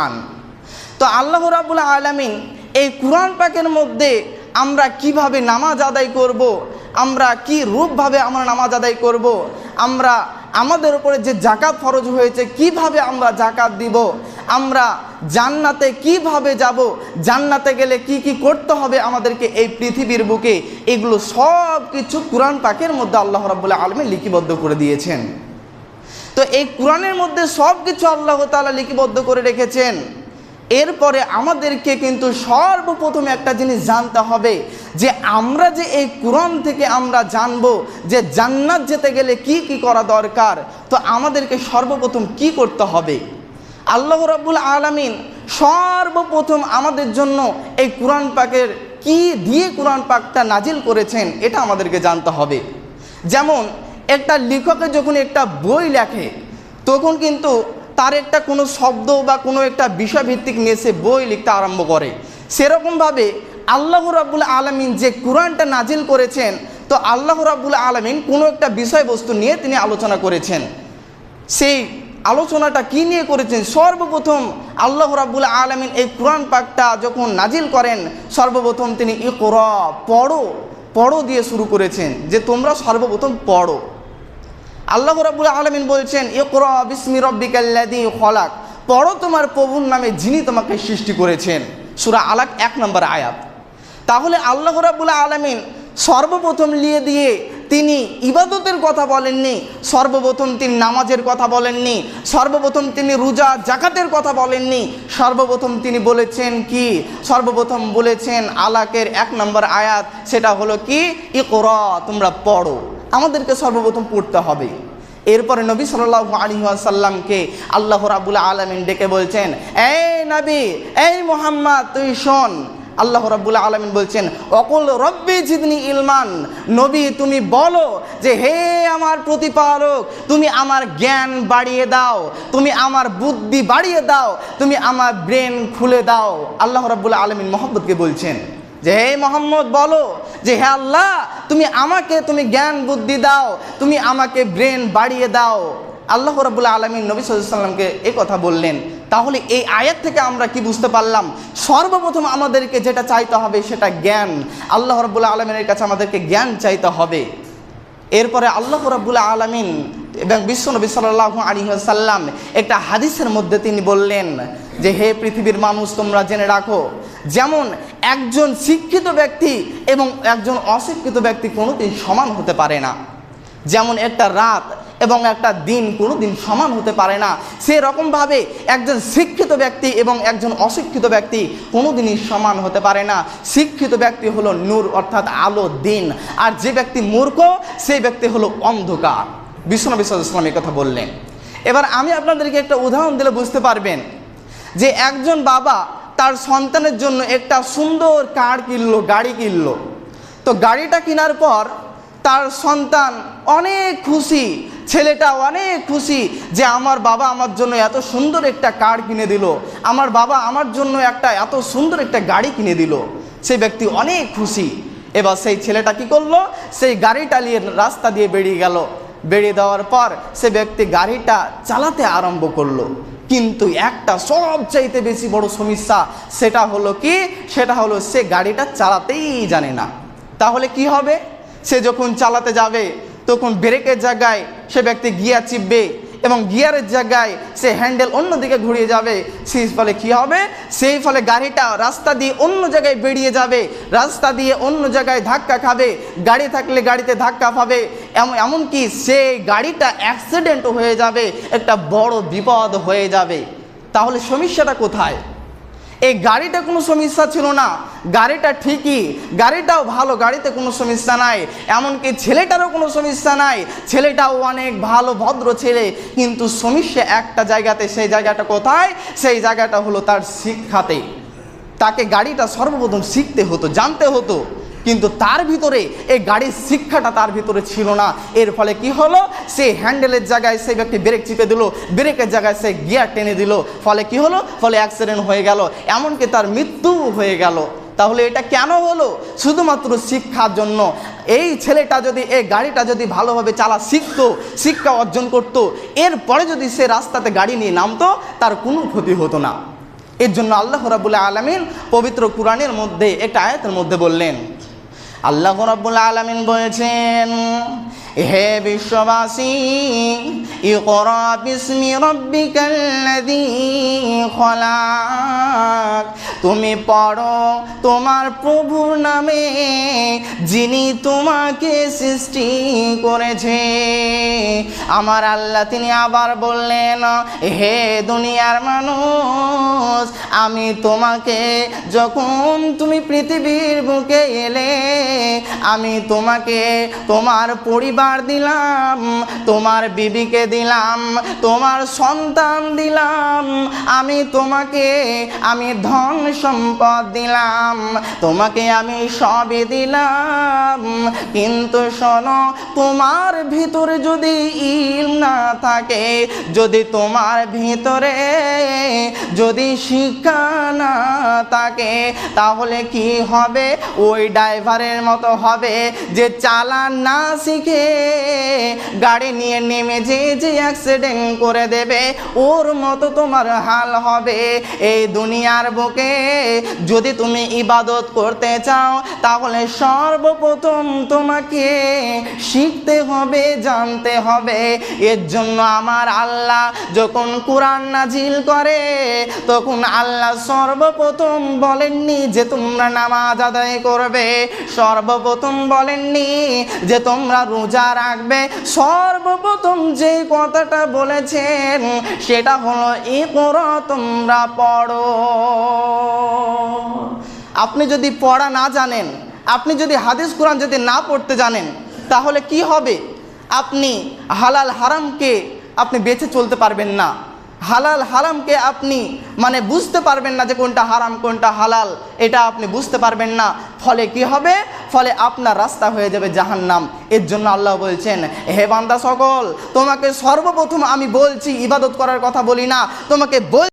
আন। তো আল্লাহ রাব্বুল আলামিন এই কুরআন পাকের মধ্যে আমরা কিভাবে নামাজ আদায় করব, আমরা কি রূপভাবে আমরা নামাজ আদায় করব, আমরা আমাদের উপরে যে যাকাত ফরজ হয়েছে কিভাবে আমরা যাকাত দিব, আমরা জান্নাতে কিভাবে যাব, জান্নাতে গেলে কি কি করতে হবে আমাদেরকে এই পৃথিবীর বুকে, এগুলো সব কিছু কুরআন পাকের মধ্যে আল্লাহ রাব্বুল আলামিন লিপিবদ্ধ করে দিয়েছেন। তো এই কুরআনের মধ্যে সব কিছু আল্লাহ তাআলা লিপিবদ্ধ করে রেখেছেন। এরপরে আমাদেরকে কিন্তু সর্বপ্রথম একটা জিনিস জানতে হবে যে আমরা যে এই কুরআন থেকে আমরা জানবো যে জান্নাত যেতে গেলে কি কি করা দরকার, তো আমাদেরকে সর্বপ্রথম কি করতে হবে। আল্লাহ রাব্বুল আলামিন সর্বপ্রথম আমাদের জন্য এই কুরআন পাকের কি দিয়ে কুরআন পাকটা নাজিল করেছেন এটা আমাদেরকে জানতে হবে। যেমন একটা লেখকে যখন একটা বই লেখে তখন কিন্তু তার একটা কোনো শব্দ বা কোনো একটা বিষয়ভিত্তিক নিয়ে সে বই লিখতে আরম্ভ করে। সেরকমভাবে আল্লাহ রাব্বুল আলামিন যে কুরআনটা নাজিল করেছেন, তো আল্লাহ রাব্বুল আলামিন কোনো একটা বিষয়বস্তু নিয়ে তিনি আলোচনা করেছেন। সেই আলোচনাটা কি নিয়ে করেছেন? সর্বপ্রথম আল্লাহ রাব্বুল আলামিন এই কুরআন পাকটা যখন নাজিল করেন সর্বপ্রথম তিনি ইকরা, পড়ো দিয়ে শুরু করেছেন, যে তোমরা সর্বপ্রথম পড়ো। আল্লাহ রাব্বুল আলামিন বলছেন ইকরা বিসমি রাব্বিকাল্লাযী খলাক, পড়ো তোমার প্রভুর নামে যিনি তোমাকে সৃষ্টি করেছেন। সূরা আলাক 1 নম্বর আয়াত। তাহলে আল্লাহ রাব্বুল আলামিন সর্বপ্রথম লিয়ে দিয়ে তিনি ইবাদতের কথা বলেননি, সর্বপ্রথম তিনি নামাজের কথা বলেননি, সর্বপ্রথম তিনি রোজা জাকাতের কথা বলেননি, সর্বপ্রথম তিনি বলেছেন কি? সর্বপ্রথম বলেছেন আলাকের 1 নম্বর আয়াত, সেটা হলো কি? ইকরা, তোমরা পড়ো। আমাদেরকে সর্বপ্রথম পড়তে হবে। এরপরে নবী সাল্লাল্লাহু আলাইহি ওয়াসাল্লামকে আল্লাহ রাব্বুল আলামিন ডেকে বলছেন, এই নবী, এই মুহাম্মদ, তুই শোন। আল্লাহ রাব্বুল আলামিন বলছেন অকুল রব্বি জিদনি ইলমান, নবী তুমি বলো যে হে আমার প্রতিপালক, তুমি আমার জ্ঞান বাড়িয়ে দাও, তুমি আমার বুদ্ধি বাড়িয়ে দাও, তুমি আমার ব্রেন খুলে দাও। আল্লাহ রাব্বুল আলামিন মুহাম্মদকে বলছেন যে হে মোহাম্মদ বলো যে হে আল্লাহ, তুমি জ্ঞান বুদ্ধি দাও, তুমি আমাকে ব্রেন বাড়িয়ে দাও। আল্লাহ রাব্বুল আলামিন নবী সাল্লাল্লাহু আলাইহি ওয়াসাল্লামকে এই কথা বললেন। তাহলে এই আয়াত থেকে আমরা কি বুঝতে পারলাম? সর্বপ্রথম আমাদেরকে যেটা চাইতে হবে সেটা জ্ঞান। আল্লাহ রাব্বুল আলামিনের কাছে আমাদেরকে জ্ঞান চাইতে হবে। এরপরে আল্লাহ রাব্বুল আলামিন এবং বিশ্বনবী সাল্লাল্লাহু আলাইহি ওয়াসাল্লাম একটা হাদিসের মধ্যে তিনি বললেন যে হে পৃথিবীর মানুষ, তোমরা জেনে রাখো, যেমন একজন শিক্ষিত ব্যক্তি এবং একজন অশিক্ষিত ব্যক্তি কোনোদিন সমান হতে পারে না, যেমন একটা রাত এবং একটা দিন কোনোদিন সমান হতে পারে না, সেরকমভাবে একজন শিক্ষিত ব্যক্তি এবং একজন অশিক্ষিত ব্যক্তি কোনোদিনই সমান হতে পারে না। শিক্ষিত ব্যক্তি হলো নূর, অর্থাৎ আলো, দিন, আর যে ব্যক্তি মূর্খ সেই ব্যক্তি হলো অন্ধকার। বিশ্বনবী সাল্লাল্লাহু আলাইহি ওয়াসাল্লাম এই কথা বললেন। এবার আমি আপনাদেরকে একটা উদাহরণ দিলে বুঝতে পারবেন যে একজন বাবা তার সন্তানের জন্য একটা সুন্দর কার কিনলো, গাড়ি কিনলো। তো গাড়িটা কেনার পর তার সন্তান অনেক খুশি, ছেলেটা অনেক খুশি যে আমার বাবা আমার জন্য এত সুন্দর একটা কার কিনে দিল, আমার বাবা আমার জন্য এত সুন্দর একটা গাড়ি কিনে দিল। সেই ব্যক্তি অনেক খুশি। এবার সেই ছেলেটা কি করলো? সেই গাড়িটা নিয়ে রাস্তা দিয়ে বেরিয়ে গেল। বেরিয়ে দেওয়ার পর সে ব্যক্তি গাড়িটা চালাতে আরম্ভ করলো। কিন্তু একটা সবচাইতে বেশি বড় সমস্যা, সেটা হলো কি? সেটা হলো সে গাড়িটা চালাতেই জানে না। তাহলে কি হবে? সে যখন চালাতে যাবে তখন ব্রেকের জায়গায় সে ব্যক্তি গিয়ার চিপবে এবং গিয়ারের জায়গায় সে হ্যান্ডেল অন্যদিকে ঘুরিয়ে যাবে। সেই ফলে কি হবে? সেই ফলে গাড়িটা রাস্তা দিয়ে অন্য জায়গায় বেরিয়ে যাবে, রাস্তা দিয়ে অন্য জায়গায় ধাক্কা খাবে, গাড়ি থাকলে গাড়িতে ধাক্কা পাবে, এমনকি সেই গাড়িটা অ্যাক্সিডেন্ট হয়ে যাবে, একটা বড় বিপদ হয়ে যাবে। তাহলে সমস্যাটা কোথায়? এই গাড়িটা কোনো সমস্যা ছিল না, গাড়িটা ঠিকই, গাড়িটাও ভালো, গাড়িতে কোনো সমস্যা নাই, এমনকি ছেলেটারও কোনো সমস্যা নাই, ছেলেটাও অনেক ভালো ভদ্র ছেলে। কিন্তু সমস্যা একটা জায়গাতে। সেই জায়গাটা কোথায়? সেই জায়গাটা হলো তার শিক্ষাতে। তাকে গাড়িটা সর্বপ্রথম শিখতে হতো, জানতে হতো, কিন্তু তার ভিতরে এই গাড়ির শিক্ষাটা তার ভিতরে ছিল না। এর ফলে কি হলো? সে হ্যান্ডেলের জায়গায় সেই ব্যক্তি ব্রেক চিপে দিল, ব্রেকের জায়গায় সে গিয়ার টেনে দিল। ফলে কি হলো? ফলে অ্যাক্সিডেন্ট হয়ে গেল, এমনকি তার মৃত্যু হয়ে গেল। তাহলে এটা কেন হলো? শুধুমাত্র শিক্ষার জন্য। এই ছেলেটা যদি এই গাড়িটা যদি ভালোভাবে চালা শিখতো, শিক্ষা অর্জন করতো, এরপরে যদি সে রাস্তাতে গাড়ি নিয়ে নামতো, তার কোনো ক্ষতি হতো না। এর জন্য আল্লাহ রাব্বুল আলামিন পবিত্র কুরআনের মধ্যে একটা আয়াতের মধ্যে বললেন, আল্লাহ রাব্বুল আলামিন বলেছেন, হে বিশ্ববাসী, ইকরা বিসমি রাব্বিকাল্লাযী খলাক, তুমি পড়ো তোমার প্রভুর নামে যিনি তোমাকে সৃষ্টি করেছে। আমার আল্লাহ তিনি আবার বললেন, হে দুনিয়ার মানুষ, আমি তোমাকে যখন তুমি পৃথিবীর বুকে এলে আমি তোমাকে তোমার পরিবার দিলাম, তোমার বিবিকে দিলাম, তোমার সন্তান দিলাম, আমি তোমাকে আমি ধন সম্পদ দিলাম, তোমাকে আমি সবই দিলাম, কিন্তু শোনো, তোমার ভিতরে যদি ইলম না থাকে, যদি তোমার ভিতরে যদি শিক্ষা না থাকে, তাহলে কি হবে? ওই ড্রাইভারের মতো হবে যে চালান না শিখে গাড়ি নিয়ে নেমে যে অ্যাক্সিডেন্ট করে দেবে, ওর মতো তোমার হাল হবে। এই দুনিয়ার বুকে যদি তুমি ইবাদত করতে চাও, তাহলে সর্বপ্রথম তোমাকে শিখতে হবে, জানতে হবে। এর জন্য আমার আল্লাহ যখন কোরআন নাজিল করে, তখন আল্লাহ সর্বপ্রথম বলেননি যে তোমরা নামাজ আদায় করবে, সর্বপ্রথম বলেননি যে তোমরা রোজা রাখবে, সর্বপ্রথম যে কথাটা বলেছেন সেটা হলো ইকরা, তোমরা পড়ো। আপনি যদি পড়া না জানেন, আপনি যদি হাদিস কোরআন যদি না পড়তে জানেন, তাহলে কি হবে? আপনি হালাল হারামকে আপনি বেঁচে চলতে পারবেন না। হালাল হারামকে আপনি মানে বুঝতে পারবেন না যে কোনটা হারাম কোনটা হালাল, এটা আপনি বুঝতে পারবেন না। ফলে কি হবে? ফলে আপনার রাস্তা হয়ে যাবে জাহান্নাম। এর জন্য আল্লাহ বলছেন, হে বান্দা সকল, তোমাকে সর্বপ্রথম আমি বলছি, ইবাদত করার কথা বলি না, তোমাকে